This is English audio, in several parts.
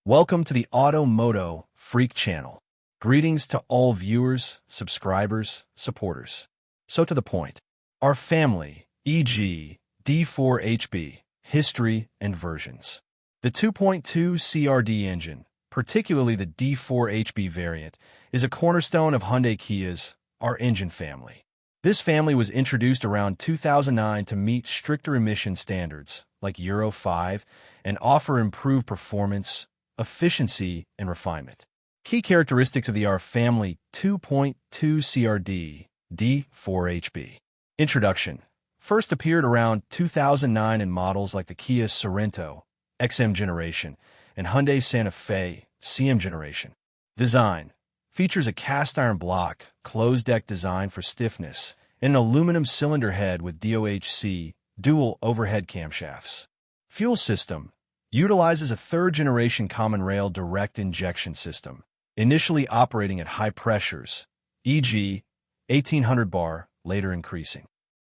Welcome to the MOTO Freak channel. Greetings to all viewers, subscribers, supporters. So to the point. Our family, e.g. D4HB, history and versions. The 2.2 Crdi engine, particularly the D4HB variant, is a cornerstone of Hyundai Kia's, our engine family. This family was introduced around 2009 to meet stricter emission standards, like Euro 5, and offer improved performance, efficiency, and refinement. Key characteristics of the R family 2.2 Crdi D4HB. Introduction. First appeared around 2009 in models like the Kia Sorento, XM generation, and Hyundai Santa Fe, CM generation. Design. Features a cast-iron block, closed-deck design for stiffness, and an aluminum cylinder head with DOHC, dual overhead camshafts. Fuel system. Utilizes a third-generation common rail direct injection system, initially operating at high pressures, e.g. 1800 bar, later increasing.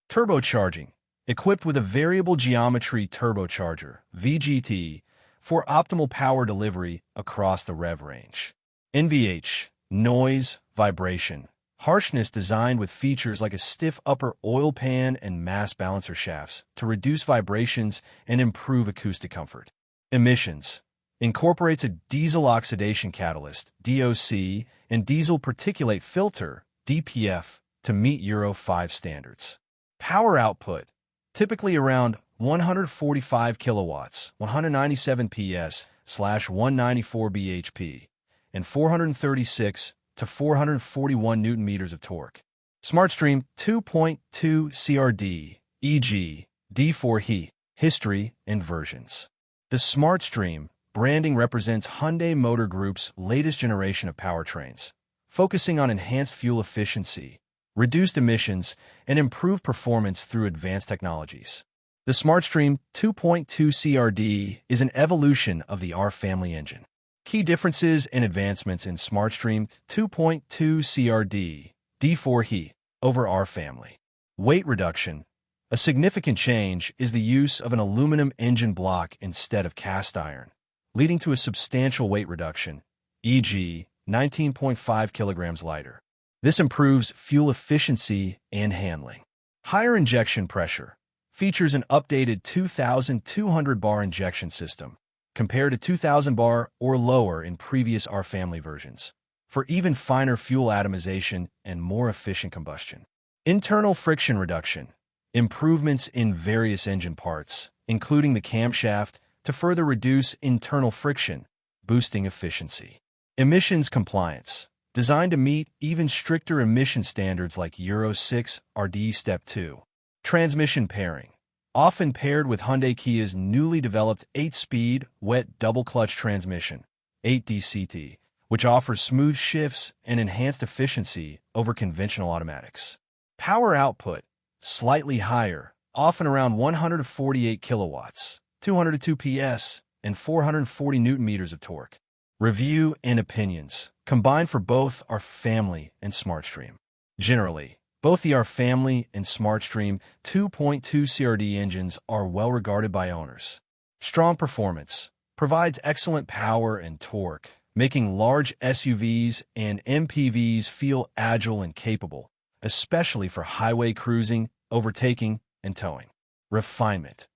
Turbocharging. Equipped with a variable geometry turbocharger, VGT, for optimal power delivery across the rev range. NVH. Noise, vibration, harshness designed with features like a stiff upper oil pan and mass balancer shafts to reduce vibrations and improve acoustic comfort. Emissions. Incorporates a diesel oxidation catalyst, DOC, and diesel particulate filter, DPF, to meet Euro 5 standards. Power output. Typically around 145 kilowatts, 197 PS/194 bhp, and 436 to 441 newton meters of torque. SmartStream 2.2 Crdi, e.g. D4HE, history and versions. The SmartStream branding represents Hyundai Motor Group's latest generation of powertrains, focusing on enhanced fuel efficiency, reduced emissions, and improved performance through advanced technologies. The SmartStream 2.2 Crdi is an evolution of the R family engine. Key differences and advancements in SmartStream 2.2 Crdi D4HE over R family. Weight reduction. A significant change is the use of an aluminum engine block instead of cast iron, leading to a substantial weight reduction, e.g. 19.5 kilograms lighter. This improves fuel efficiency and handling. Higher injection pressure. Features an updated 2,200 bar injection system, compared to 2,000 bar or lower in previous R family versions, for even finer fuel atomization and more efficient combustion. Internal friction reduction. Improvements in various engine parts, including the camshaft, to further reduce internal friction, boosting efficiency. Emissions compliance. Designed to meet even stricter emission standards like Euro 6 RD Step 2. Transmission pairing. Often paired with Hyundai Kia's newly developed 8-speed wet double-clutch transmission, 8DCT, which offers smooth shifts and enhanced efficiency over conventional automatics. Power output. Slightly higher, often around 148 kilowatts, 202 PS, and 440 newton meters of torque. Review and opinions, combined for both our family and SmartStream. Generally, both the R family and SmartStream 2.2 Crdi engines are well regarded by owners. Strong performance. Provides excellent power and torque, making large SUVs and MPVs feel agile and capable, especially for highway cruising, overtaking, and towing. Refinement.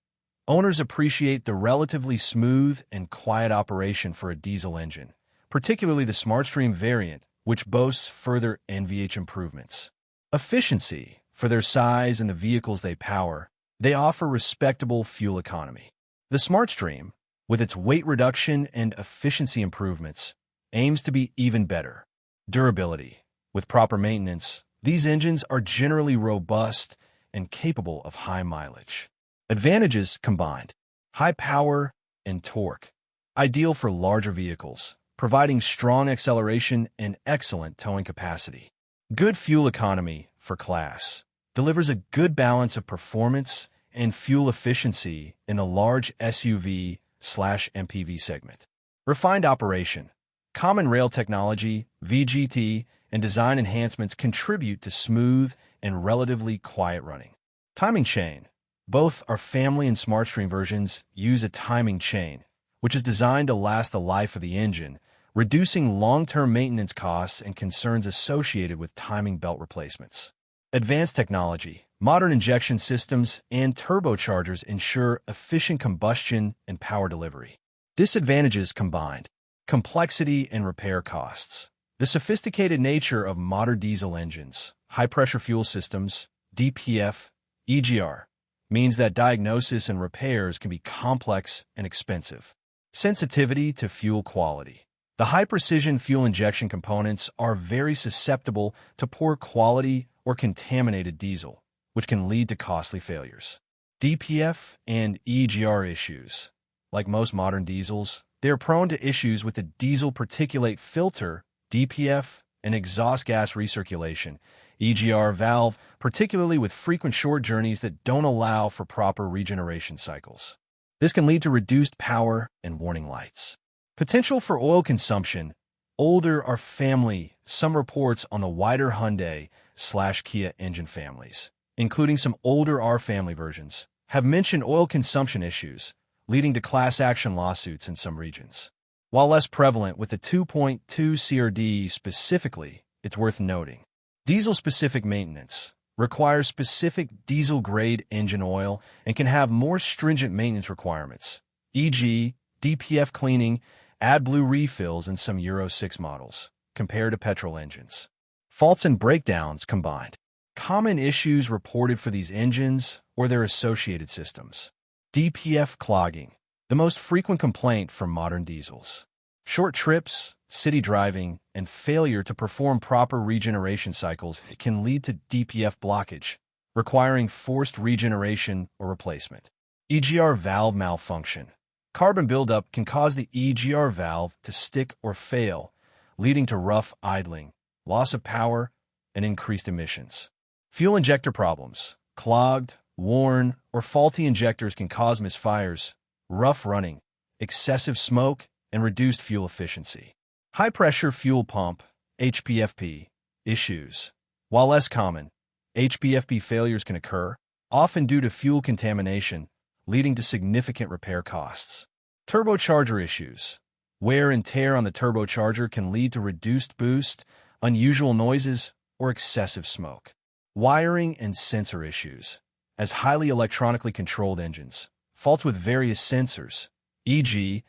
Owners appreciate the relatively smooth and quiet operation for a diesel engine, particularly the SmartStream variant, which boasts further NVH improvements. Efficiency. For their size and the vehicles they power, they offer respectable fuel economy. The SmartStream, with its weight reduction and efficiency improvements, aims to be even better. Durability. With proper maintenance, these engines are generally robust and capable of high mileage. Advantages combined. High power and torque. Ideal for larger vehicles, providing strong acceleration and excellent towing capacity. Good fuel economy for class. Delivers a good balance of performance and fuel efficiency in a large SUV/MPV segment. Refined operation. Common rail technology, VGT, and design enhancements contribute to smooth and relatively quiet running. Timing chain. Both our family and SmartStream versions use a timing chain, which is designed to last the life of the engine, reducing long-term maintenance costs and concerns associated with timing belt replacements. Advanced technology, modern injection systems, and turbochargers ensure efficient combustion and power delivery. Disadvantages combined: complexity and repair costs. The sophisticated nature of modern diesel engines, high-pressure fuel systems, DPF, EGR, means that diagnosis and repairs can be complex and expensive. Sensitivity to fuel quality. The high-precision fuel injection components are very susceptible to poor quality or contaminated diesel, which can lead to costly failures. DPF and EGR issues. Like most modern diesels, they are prone to issues with the diesel particulate filter, DPF, and exhaust gas recirculation, EGR valve, particularly with frequent short journeys that don't allow for proper regeneration cycles. This can lead to reduced power and warning lights. Potential for oil consumption. Older are family. Some reports on the wider Hyundai/Kia engine families, including some older R family versions, have mentioned oil consumption issues, leading to class action lawsuits in some regions. While less prevalent with the 2.2 Crdi specifically, it's worth noting. Diesel-specific maintenance requires specific diesel-grade engine oil and can have more stringent maintenance requirements, e.g., DPF cleaning, AdBlue refills in some Euro 6 models, compared to petrol engines. Faults and breakdowns combined. Common issues reported for these engines or their associated systems. DPF clogging, the most frequent complaint from modern diesels. Short trips, city driving, and failure to perform proper regeneration cycles can lead to DPF blockage, requiring forced regeneration or replacement. EGR valve malfunction. Carbon buildup can cause the EGR valve to stick or fail, leading to rough idling, loss of power, and increased emissions. Fuel injector problems. Clogged, worn, or faulty injectors can cause misfires, rough running, excessive smoke, and reduced fuel efficiency. High-pressure fuel pump, HPFP, issues. While less common, HPFP failures can occur, often due to fuel contamination, leading to significant repair costs. Turbocharger issues. Wear and tear on the turbocharger can lead to reduced boost, unusual noises, or excessive smoke. Wiring and sensor issues. As highly electronically controlled engines, faults with various sensors, e.g.,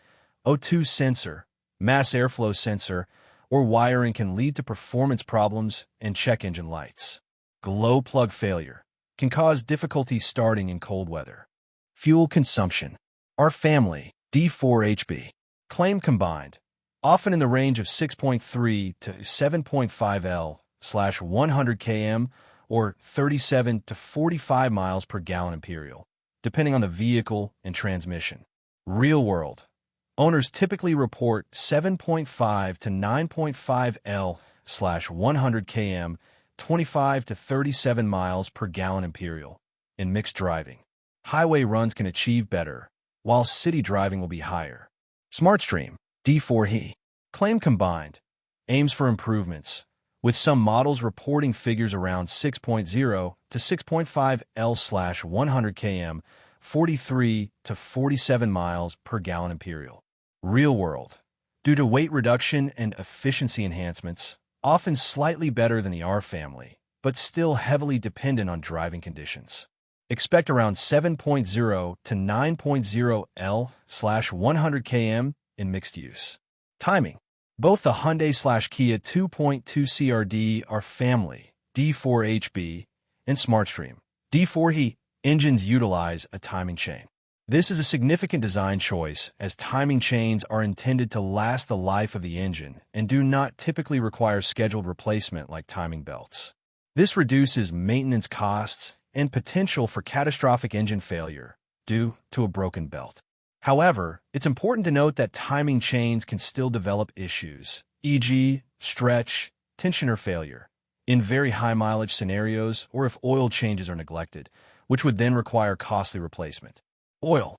O2 sensor, mass airflow sensor, or wiring can lead to performance problems and check engine lights. Glow plug failure can cause difficulty starting in cold weather. Fuel consumption. Our family, D4HB, claim combined, often in the range of 6.3 to 7.5 L/100 km or 37 to 45 miles per gallon imperial, depending on the vehicle and transmission. Real world. Owners typically report 7.5 to 9.5 L/100 km, 25 to 37 miles per gallon imperial, in mixed driving. Highway runs can achieve better, while city driving will be higher. SmartStream, D4He, claim combined, aims for improvements, with some models reporting figures around 6.0 to 6.5 L/100 km, 43 to 47 miles per gallon imperial. Real world. Due to weight reduction and efficiency enhancements, often slightly better than the R family, but still heavily dependent on driving conditions. Expect around 7.0 to 9.0 L/100 km in mixed use. Timing. Both the Hyundai/Kia 2.2 Crdi are family, D4HB, and SmartStream, D4He, engines utilize a timing chain. This is a significant design choice, as timing chains are intended to last the life of the engine and do not typically require scheduled replacement like timing belts. This reduces maintenance costs and potential for catastrophic engine failure due to a broken belt. However, it's important to note that timing chains can still develop issues, e.g., stretch, tensioner failure, in very high mileage scenarios or if oil changes are neglected, which would then require costly replacement. Oil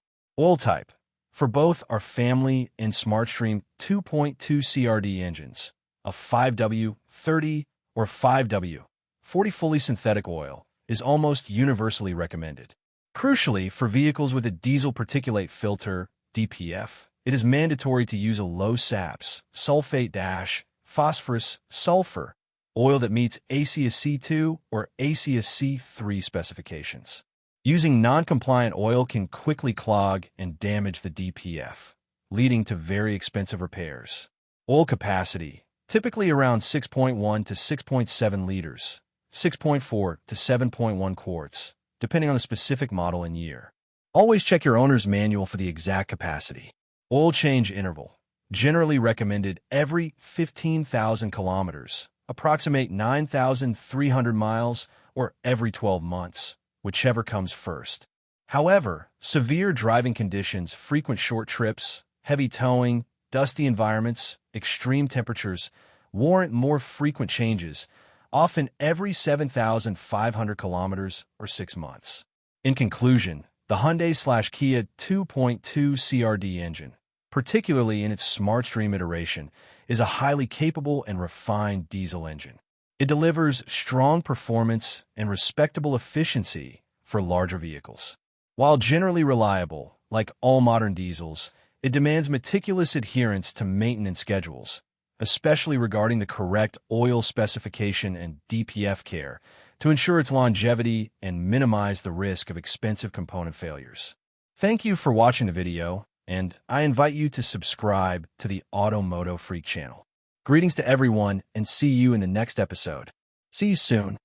type. For both our family and SmartStream 2.2 Crdi engines, a 5W30 or 5W40 fully synthetic oil is almost universally recommended. Crucially, for vehicles with a diesel particulate filter, DPF, It is mandatory to use a low SAPS, sulfate phosphorus, sulfur, oil that meets ACES C2 or ACES C3 specifications. Using non-compliant oil can quickly clog and damage the DPF, leading to very expensive repairs. Oil capacity, typically around 6.1 to 6.7 liters, 6.4 to 7.1 quarts, depending on the specific model and year. Always check your owner's manual for the exact capacity. Oil change interval, generally recommended every 15,000 kilometers, approximate 9,300 miles, or every 12 months, whichever comes first. However, severe driving conditions, frequent short trips, heavy towing, dusty environments, extreme temperatures warrant more frequent changes, often every 7,500 kilometers or 6 months. In conclusion, the Hyundai/Kia 2.2 Crdi engine, particularly in its SmartStream iteration, is a highly capable and refined diesel engine. It delivers strong performance and respectable efficiency for larger vehicles. While generally reliable, like all modern diesels, it demands meticulous adherence to maintenance schedules, especially regarding the correct oil specification and DPF care, to ensure its longevity and minimize the risk of expensive component failures. Thank you for watching the video, and I invite you to subscribe to the MOTO Freak channel. Greetings to everyone, and see you in the next episode. See you soon.